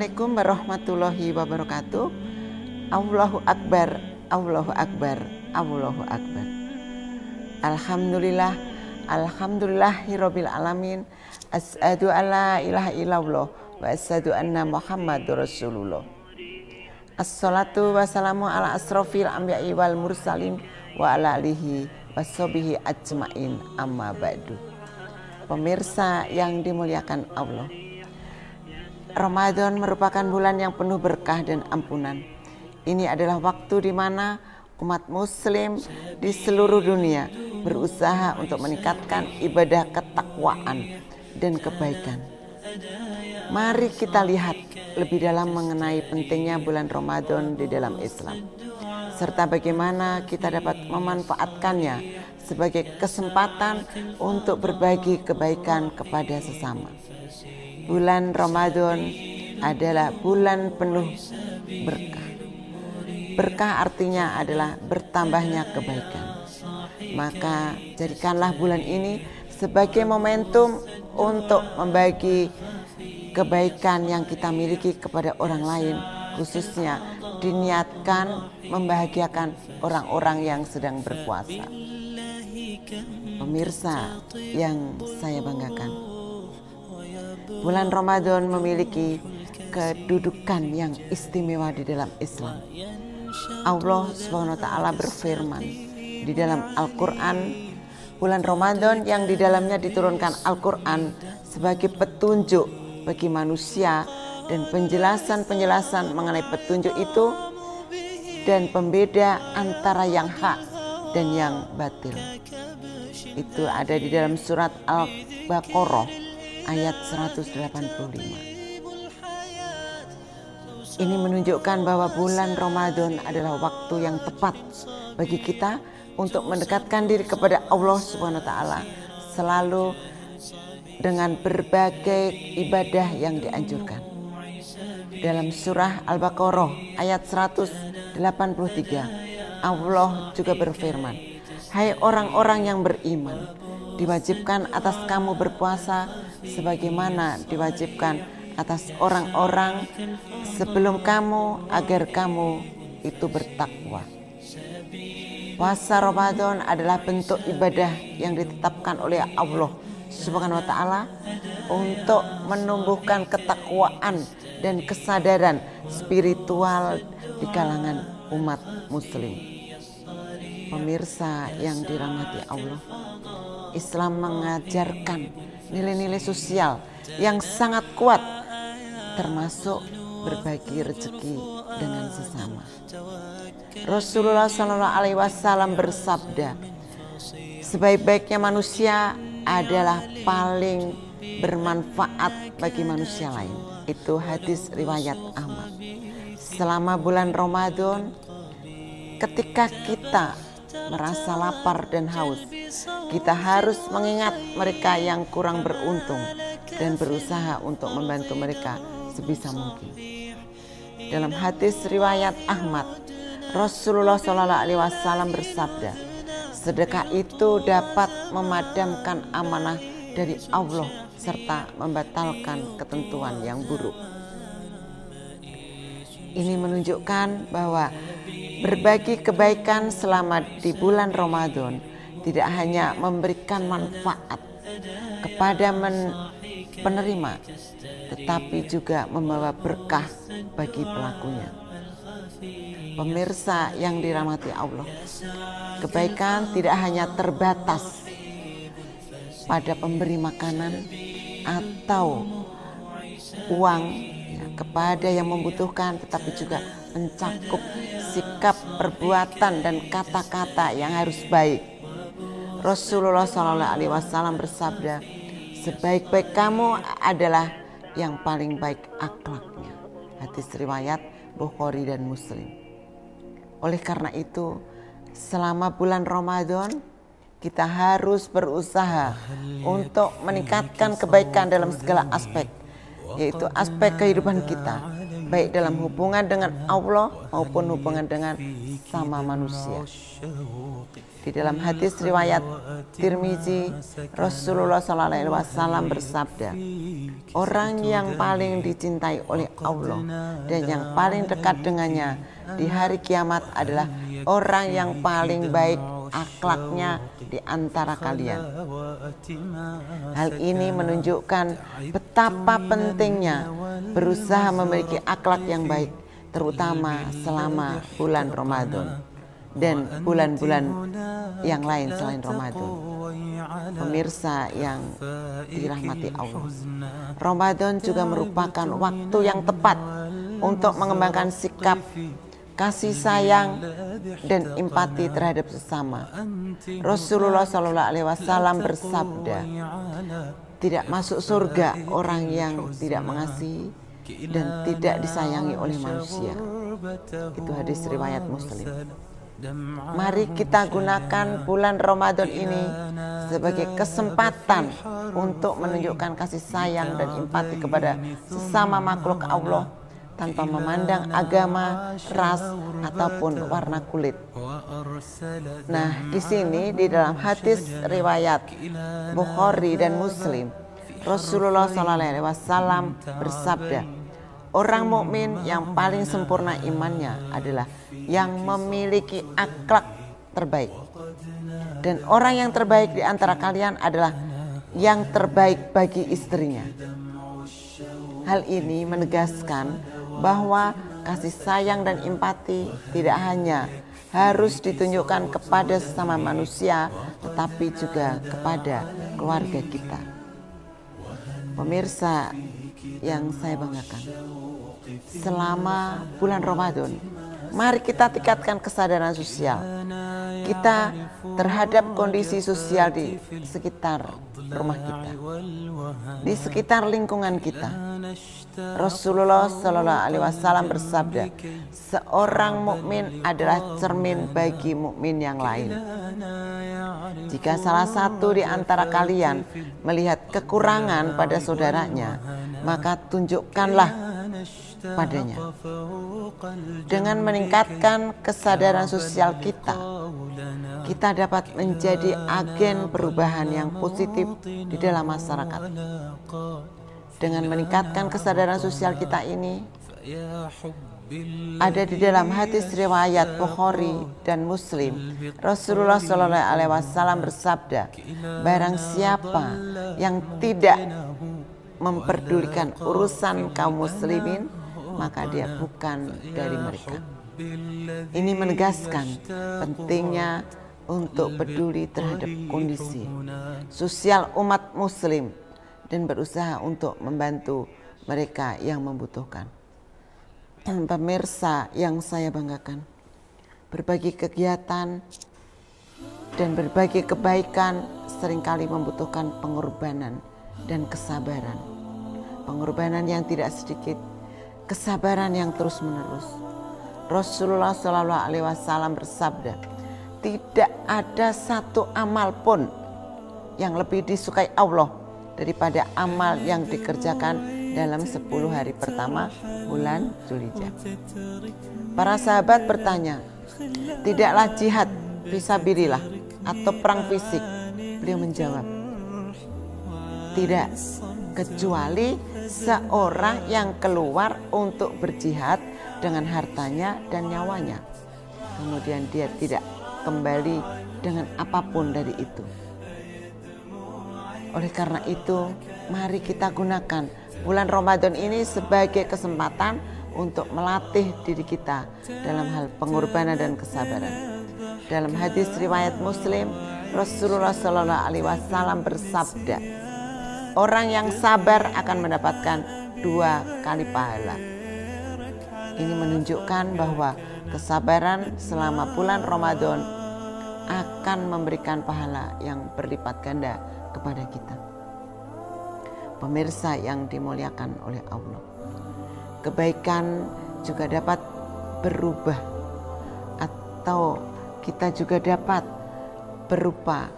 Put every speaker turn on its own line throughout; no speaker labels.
Assalamualaikum warahmatullahi wabarakatuh. Allahu Akbar, Allahu Akbar, Allahu Akbar. Alhamdulillah, alhamdulillahirabbil alamin. Asyhadu alla ilaha illallah wa asyhadu anna Muhammadur Rasulullah. Assalatu wassalamu ala asrofil anbiya'i wal mursalin wa ala alihi washabihi ajmain, amma ba'du. Pemirsa yang dimuliakan Allah, Ramadan merupakan bulan yang penuh berkah dan ampunan. Ini adalah waktu di mana umat muslim di seluruh dunia berusaha untuk meningkatkan ibadah ketakwaan dan kebaikan. Mari kita lihat lebih dalam mengenai pentingnya bulan Ramadan di dalam Islam, serta bagaimana kita dapat memanfaatkannya sebagai kesempatan untuk berbagi kebaikan kepada sesama. Bulan Ramadan adalah bulan penuh berkah. Berkah artinya adalah bertambahnya kebaikan. Maka jadikanlah bulan ini sebagai momentum untuk membagi kebaikan yang kita miliki kepada orang lain, khususnya diniatkan membahagiakan orang-orang yang sedang berpuasa. Pemirsa yang saya banggakan, bulan Ramadan memiliki kedudukan yang istimewa di dalam Islam. Allah Subhanahu wa taala berfirman di dalam Al-Qur'an, bulan Ramadan yang di dalamnya diturunkan Al-Qur'an sebagai petunjuk bagi manusia dan penjelasan-penjelasan mengenai petunjuk itu dan pembeda antara yang hak dan yang batil. Itu ada di dalam surat Al-Baqarah ayat 185. Ini menunjukkan bahwa bulan Ramadan adalah waktu yang tepat bagi kita untuk mendekatkan diri kepada Allah Subhanahu wa taala selalu dengan berbagai ibadah yang dianjurkan. Dalam surah Al-Baqarah ayat 183, Allah juga berfirman, "Hai orang-orang yang beriman, diwajibkan atas kamu berpuasa sebagaimana diwajibkan atas orang-orang sebelum kamu agar kamu itu bertakwa." Puasa Ramadan adalah bentuk ibadah yang ditetapkan oleh Allah Subhanahu wa taala untuk menumbuhkan ketakwaan dan kesadaran spiritual di kalangan umat muslim. Pemirsa yang dirahmati Allah, Islam mengajarkan nilai-nilai sosial yang sangat kuat, termasuk berbagi rezeki dengan sesama. Rasulullah SAW bersabda, sebaik-baiknya manusia adalah paling bermanfaat bagi manusia lain. Itu hadis riwayat Ahmad. Selama bulan Ramadan, ketika kita merasa lapar dan haus, kita harus mengingat mereka yang kurang beruntung dan berusaha untuk membantu mereka sebisa mungkin. Dalam hadis riwayat Ahmad, Rasulullah SAW bersabda, sedekah itu dapat memadamkan amanah dari Allah serta membatalkan ketentuan yang buruk. Ini menunjukkan bahwa berbagi kebaikan selama di bulan Ramadan tidak hanya memberikan manfaat kepada penerima, tetapi juga membawa berkah bagi pelakunya. Pemirsa yang dirahmati Allah, kebaikan tidak hanya terbatas pada pemberi makanan atau uang kepada yang membutuhkan, tetapi juga mencakup sikap, perbuatan, dan kata-kata yang harus baik. Rasulullah SAW bersabda, sebaik-baik kamu adalah yang paling baik akhlaknya. Hadis riwayat Bukhari dan Muslim. Oleh karena itu, selama bulan Ramadan kita harus berusaha untuk meningkatkan kebaikan dalam segala aspek, yaitu aspek kehidupan kita, baik dalam hubungan dengan Allah maupun hubungan dengan sama manusia. Di dalam hadis riwayat Tirmizi, Rasulullah SAW bersabda, orang yang paling dicintai oleh Allah dan yang paling dekat dengannya di hari kiamat adalah orang yang paling baik akhlaknya di antara kalian. Hal ini menunjukkan betapa pentingnya berusaha memiliki akhlak yang baik, terutama selama bulan Ramadan dan bulan-bulan yang lain selain Ramadan. Pemirsa yang dirahmati Allah, Ramadan juga merupakan waktu yang tepat untuk mengembangkan sikap kasih sayang dan empati terhadap sesama. Rasulullah SAW bersabda, tidak masuk surga orang yang tidak mengasihi dan tidak disayangi oleh manusia. Itu hadis riwayat Muslim. Mari kita gunakan bulan Ramadan ini sebagai kesempatan untuk menunjukkan kasih sayang dan empati kepada sesama makhluk Allah tanpa memandang agama, ras, ataupun warna kulit. Nah, di sini di dalam hadis riwayat Bukhari dan Muslim, Rasulullah SAW bersabda, orang mukmin yang paling sempurna imannya adalah yang memiliki akhlak terbaik. Dan orang yang terbaik di antara kalian adalah yang terbaik bagi istrinya. Hal ini menegaskan bahwa kasih sayang dan empati tidak hanya harus ditunjukkan kepada sesama manusia, tetapi juga kepada keluarga kita. Pemirsa yang saya banggakan, selama bulan Ramadan, mari kita tingkatkan kesadaran sosial kita terhadap kondisi sosial di sekitar rumah kita, di sekitar lingkungan kita. Rasulullah SAW bersabda, seorang mukmin adalah cermin bagi mukmin yang lain. Jika salah satu di antara kalian melihat kekurangan pada saudaranya, maka tunjukkanlah padanya. Dengan meningkatkan kesadaran sosial kita, kita dapat menjadi agen perubahan yang positif di dalam masyarakat. Dengan meningkatkan kesadaran sosial kita ini, ada di dalam hadis riwayat Bukhari dan Muslim, Rasulullah SAW bersabda, barang siapa yang tidak memperdulikan urusan kaum muslimin, maka dia bukan dari mereka. Ini menegaskan pentingnya untuk peduli terhadap kondisi sosial umat muslim dan berusaha untuk membantu mereka yang membutuhkan. Pemirsa yang saya banggakan, berbagai kegiatan dan berbagai kebaikan seringkali membutuhkan pengorbanan dan kesabaran. Pengorbanan yang tidak sedikit, kesabaran yang terus-menerus. Rasulullah SAW bersabda, tidak ada satu amal pun yang lebih disukai Allah daripada amal yang dikerjakan dalam 10 hari pertama bulan Dzulhijjah. Para sahabat bertanya, tidaklah jihad fisabilillah atau perang fisik? Beliau menjawab, tidak, kecuali seorang yang keluar untuk berjihad dengan hartanya dan nyawanya, kemudian dia tidak kembali dengan apapun dari itu. Oleh karena itu, mari kita gunakan bulan Ramadan ini sebagai kesempatan untuk melatih diri kita dalam hal pengorbanan dan kesabaran. Dalam hadis riwayat Muslim, Rasulullah SAW bersabda, orang yang sabar akan mendapatkan 2 kali pahala. Ini menunjukkan bahwa kesabaran selama bulan Ramadan akan memberikan pahala yang berlipat ganda kepada kita. Pemirsa yang dimuliakan oleh Allah, kebaikan juga dapat berubah atau kita juga dapat berupa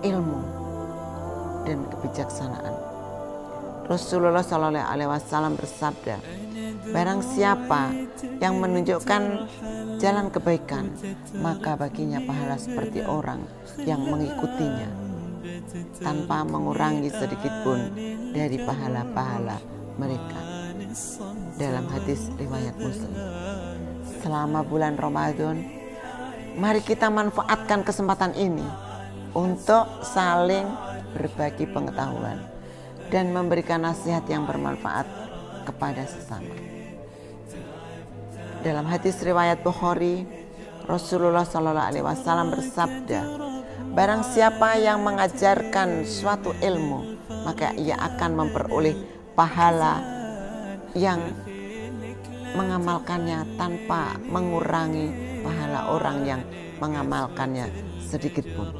ilmu dan kebijaksanaan. Rasulullah Shallallahu Alaihi Wasallam bersabda, barang siapa yang menunjukkan jalan kebaikan, maka baginya pahala seperti orang yang mengikutinya, tanpa mengurangi sedikit pun dari pahala-pahala mereka. Dalam hadis riwayat Muslim. Selama bulan Ramadan, mari kita manfaatkan kesempatan ini untuk saling berbagi pengetahuan dan memberikan nasihat yang bermanfaat kepada sesama. Dalam hadis riwayat Bukhari, Rasulullah Shallallahu Alaihi Wasallam bersabda, barang siapa yang mengajarkan suatu ilmu, maka ia akan memperoleh pahala yang mengamalkannya tanpa mengurangi pahala orang yang mengamalkannya sedikit pun.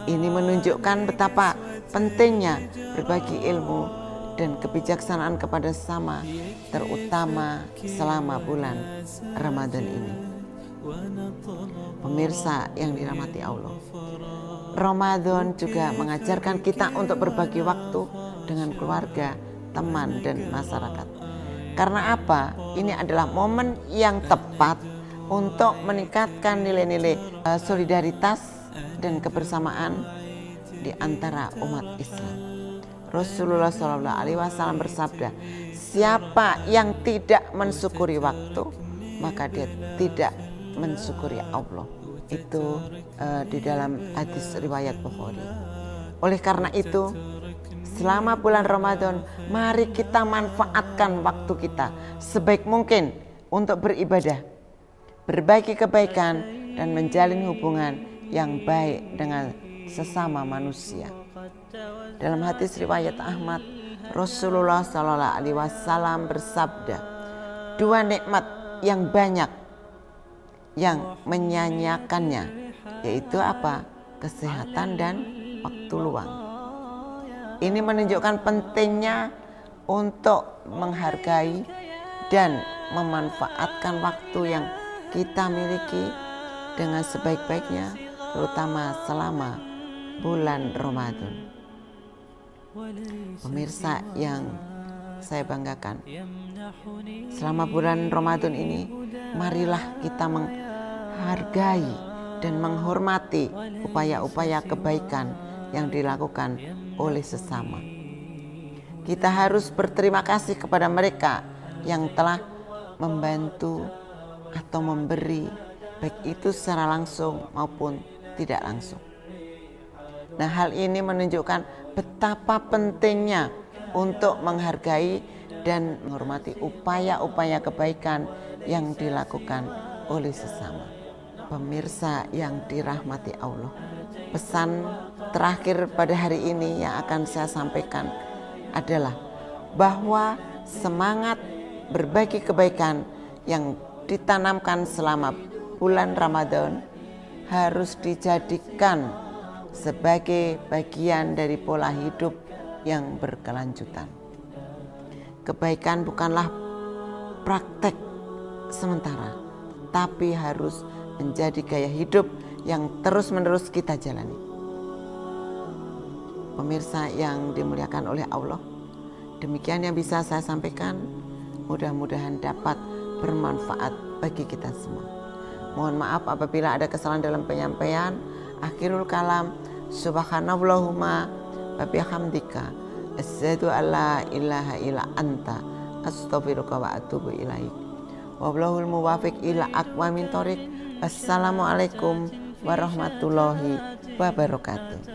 Ini menunjukkan betapa pentingnya berbagi ilmu dan kebijaksanaan kepada sesama, terutama selama bulan Ramadan ini. Pemirsa yang dirahmati Allah, Ramadan juga mengajarkan kita untuk berbagi waktu dengan keluarga, teman, dan masyarakat. Karena apa? Ini adalah momen yang tepat untuk meningkatkan nilai-nilai solidaritas dan kebersamaan di antara umat Islam. Rasulullah Shallallahu Alaihi Wasallam bersabda, siapa yang tidak mensyukuri waktu, maka dia tidak mensyukuri Allah. Itu di dalam hadis riwayat Bukhari. Oleh karena itu, selama bulan Ramadan, mari kita manfaatkan waktu kita sebaik mungkin untuk beribadah, berbagi kebaikan, dan menjalin hubungan yang baik dengan sesama manusia. Dalam hadis riwayat Ahmad, Rasulullah Shallallahu Alaihi Wasallam bersabda, dua nikmat yang banyak yang menyanyiakannya, yaitu apa? Kesehatan dan waktu luang. Ini menunjukkan pentingnya untuk menghargai dan memanfaatkan waktu yang kita miliki dengan sebaik-baiknya, terutama selama bulan Ramadan. Pemirsa yang saya banggakan, selama bulan Ramadan ini, marilah kita menghargai dan menghormati upaya-upaya kebaikan yang dilakukan oleh sesama. Kita harus berterima kasih kepada mereka yang telah membantu atau memberi, baik itu secara langsung maupun tidak langsung. Nah, hal ini menunjukkan betapa pentingnya untuk menghargai dan menghormati upaya-upaya kebaikan yang dilakukan oleh sesama. Pemirsa yang dirahmati Allah, pesan terakhir pada hari ini yang akan saya sampaikan adalah bahwa semangat berbagi kebaikan yang ditanamkan selama bulan Ramadan harus dijadikan sebagai bagian dari pola hidup yang berkelanjutan. Kebaikan bukanlah praktek sementara, tapi harus menjadi gaya hidup yang terus-menerus kita jalani. Pemirsa yang dimuliakan oleh Allah, demikian yang bisa saya sampaikan. Mudah-mudahan dapat bermanfaat bagi kita semua. Mohon maaf apabila ada kesalahan dalam penyampaian. Akhirul kalam, subhanallahumma wa bihamdika, asyhadu alla ilaha illa anta, astaghfiruka wa atubu ilaik. Wallahul muwaffiq ila aqwamit thoriq. Assalamualaikum warahmatullahi wabarakatuh.